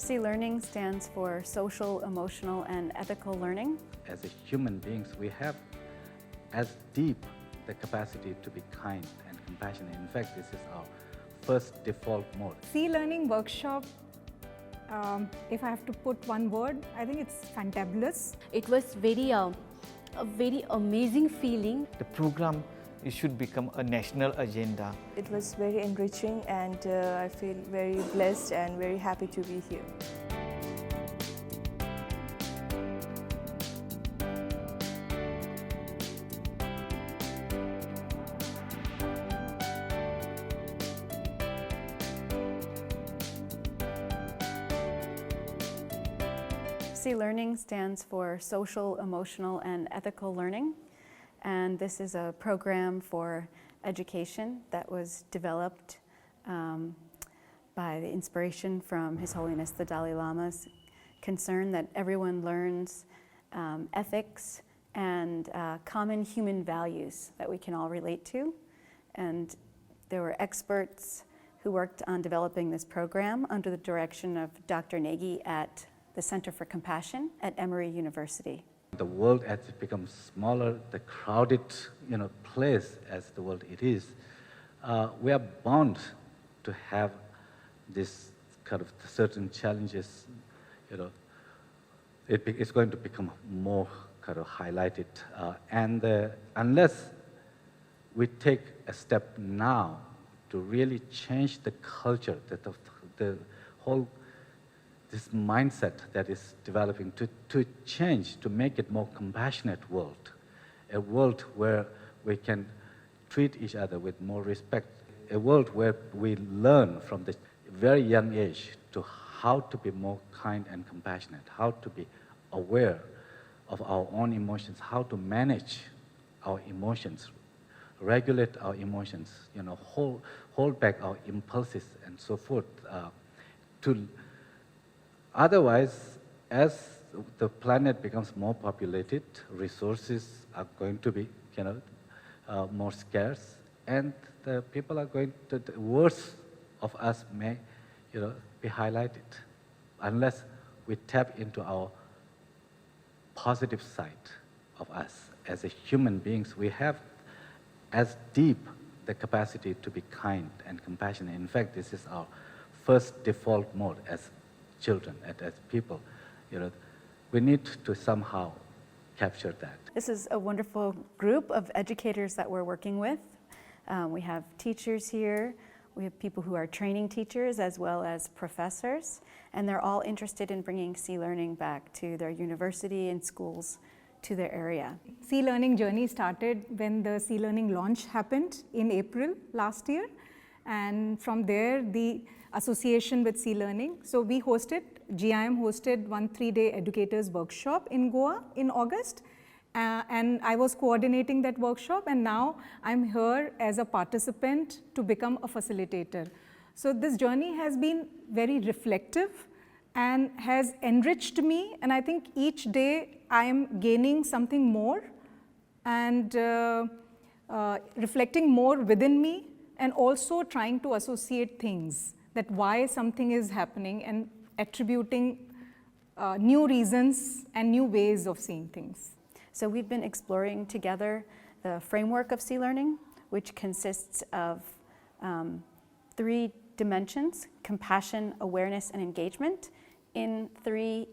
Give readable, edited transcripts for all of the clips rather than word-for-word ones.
C Learning stands for Social, Emotional, and Ethical Learning. As a human beings, we have as deep the capacity to be kind and compassionate. In fact, this is our first default mode. C Learning workshop, if I have to put one word, I think it's fantabulous. It was a very amazing feeling. The program it should become a national agenda. It was very enriching, and I feel very blessed and very happy to be here. C Learning stands for Social, Emotional, and Ethical Learning. And this is a program for education that was developed by the inspiration from His Holiness the Dalai Lama's concern that everyone learns ethics and common human values that we can all relate to. And there were experts who worked on developing this program under the direction of Dr. Nagy at the Center for Compassion at Emory University. The world as it becomes smaller, the crowded place as the world it is, we are bound to have this kind of certain challenges. It's going to become more kind of highlighted, and unless we take a step now to really change the culture, the whole this mindset that is developing to change, to make it more compassionate world, a world where we can treat each other with more respect, a world where we learn from the very young age to how to be more kind and compassionate, how to be aware of our own emotions, how to manage our emotions, regulate our emotions, hold back our impulses and so forth. Otherwise, as the planet becomes more populated, resources are going to be, more scarce, and the people are going to, the worst of us may, be highlighted, unless we tap into our positive side of us. As a human beings, we have as deep the capacity to be kind and compassionate. In fact, this is our first default mode as children, as people. We need to somehow capture that. This is a wonderful group of educators that we're working with. We have teachers here, we have people who are training teachers as well as professors, and they're all interested in bringing C Learning back to their university and schools to their area. C Learning journey started when the C Learning launch happened in April last year, and from there the association with C Learning. So we GIM hosted one 3-day educators workshop in Goa in August, and I was coordinating that workshop, and now I'm here as a participant to become a facilitator. So this journey has been very reflective and has enriched me, and I think each day I am gaining something more and reflecting more within me, and also trying to associate things, that why something is happening, and attributing new reasons and new ways of seeing things. So we've been exploring together the framework of C Learning, which consists of 3 dimensions: compassion, awareness, and engagement, in 3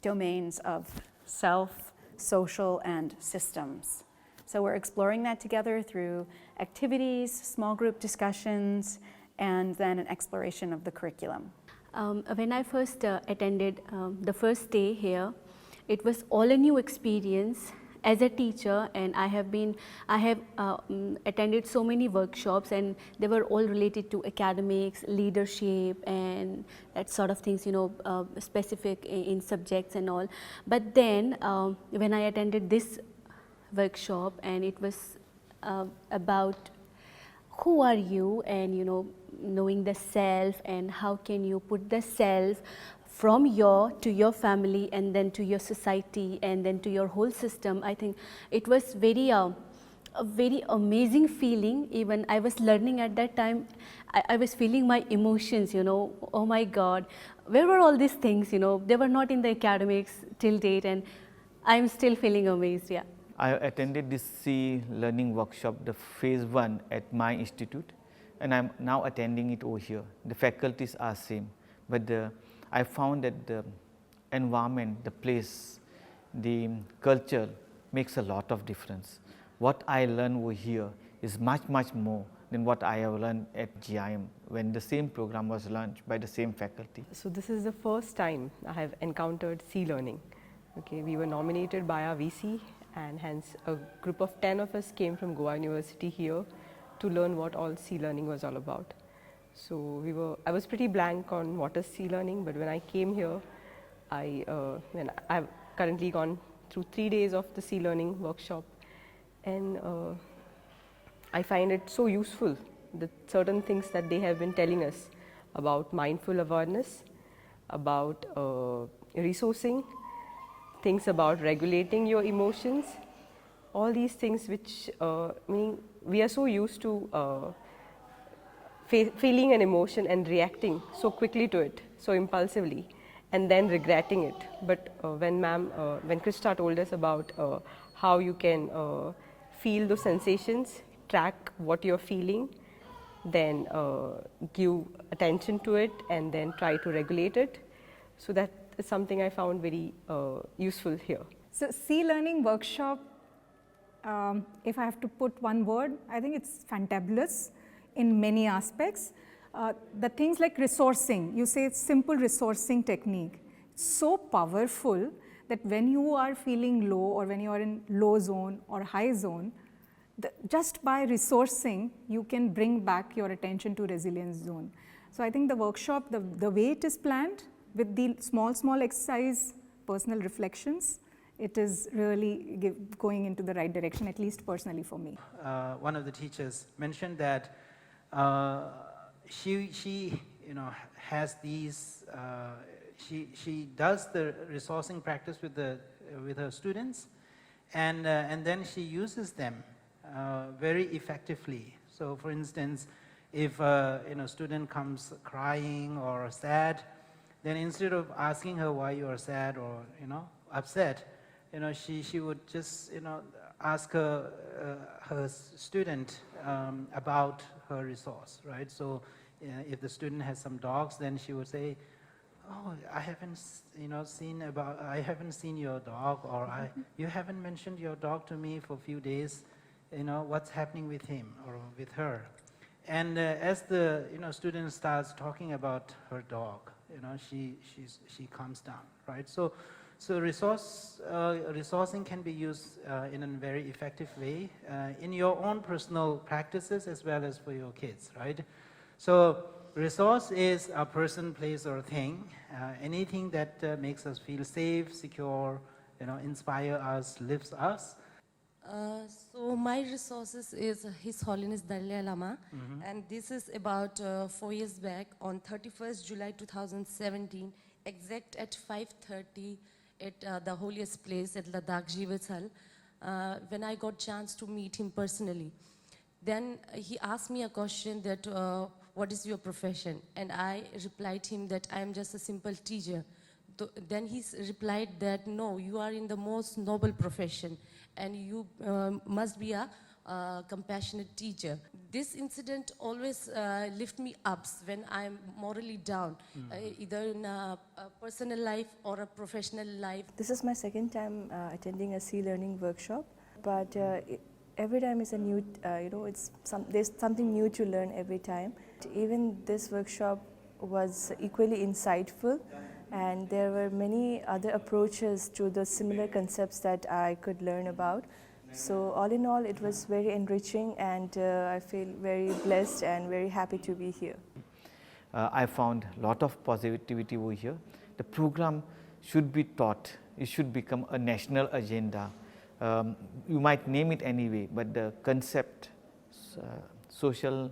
domains of self, social, and systems. So we're exploring that together through activities, small group discussions, and then an exploration of the curriculum. When I first attended the first day here, it was all a new experience as a teacher, and I have attended so many workshops, and they were all related to academics, leadership, and that sort of things, specific in subjects and all. But then when I attended this workshop, and it was about who are you, and knowing the self, and how can you put the self from to your family, and then to your society, and then to your whole system. I think it was a very amazing feeling. Even I was learning at that time, I was feeling my emotions, oh my God, where were all these things, they were not in the academics till date, and I'm still feeling amazed, yeah. I attended this C learning workshop, the phase 1 at my institute, and I'm now attending it over here. The faculties are same, but I found that the environment, the place, the culture makes a lot of difference. What I learned over here is much more than what I have learned at GIM when the same program was launched by the same faculty. So this is the first time I have encountered C-learning. Okay, we were nominated by our VC, and hence a group of 10 of us came from Goa University here to learn what all C-learning was all about. So I was pretty blank on what is C-learning, but when I came here, I've currently gone through 3 days of the C-learning workshop, and I find it so useful, the certain things that they have been telling us about mindful awareness, about resourcing, things about regulating your emotions, all these things which meaning we are so used to feeling an emotion and reacting so quickly to it, so impulsively, and then regretting it. But when Krista told us about how you can feel those sensations, track what you're feeling, then give attention to it, and then try to regulate it. So that is something I found very useful here. So C-learning workshop, if I have to put one word, I think it's fantabulous in many aspects. The things like resourcing, you say it's simple resourcing technique, it's so powerful that when you are feeling low or when you are in low zone or high zone, just by resourcing, you can bring back your attention to resilience zone. So I think the workshop, the way it is planned with the small exercise, personal reflections, it is really going into the right direction, at least personally for me. One of the teachers mentioned that she has these, she does the resourcing practice with her students, and then she uses them very effectively. So for instance, if a student comes crying or sad, then instead of asking her why you are sad or upset, she would just ask her student about her resource, right? So if the student has some dogs, then she would say, "Oh, I haven't seen your dog, or you haven't mentioned your dog to me for a few days. What's happening with him or with her?" And as the student starts talking about her dog, she calms down, right? So resourcing can be used in a very effective way in your own personal practices as well as for your kids, right? So resource is a person, place, or thing, anything that makes us feel safe, secure, inspire us, lifts us. So my resources is His Holiness Dalai Lama, and this is about 4 years back on 31st July 2017, exact at 5:30 at the holiest place at Ladakh Jivathal, when I got chance to meet him personally. Then he asked me a question that, what is your profession? And I replied him that I am just a simple teacher. Then he replied that, no, you are in the most noble profession, and you must be a compassionate teacher. This incident always lifts me up when I'm morally down, either in a personal life or a professional life. This is my second time attending a C-learning workshop, but every time is a new, there's something new to learn every time. Even this workshop was equally insightful, and there were many other approaches to the similar concepts that I could learn about. So all in all, it was very enriching, and I feel very blessed and very happy to be here. I found a lot of positivity over here. The program should be taught. It should become a national agenda. You might name it anyway, but the concept, social,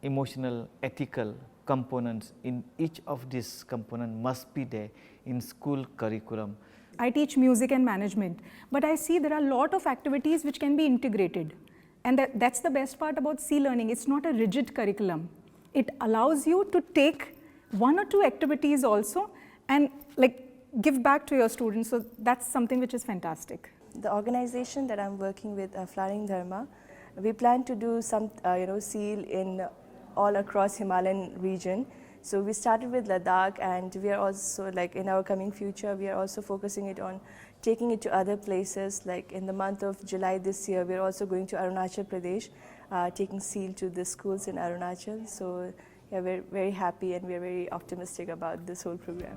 emotional, ethical components in each of these components must be there in school curriculum. I teach music and management, but I see there are a lot of activities which can be integrated. And that's the best part about C-learning. It's not a rigid curriculum. It allows you to take 1 or 2 activities also, and like give back to your students. So that's something which is fantastic. The organization that I'm working with, Flowering Dharma, we plan to do some seal in all across Himalayan region. So we started with Ladakh, and we are also, like, in our coming future, we are also focusing it on taking it to other places. Like in the month of July this year, we are also going to Arunachal Pradesh, taking seal to the schools in Arunachal. So yeah, we're very happy and we're very optimistic about this whole program.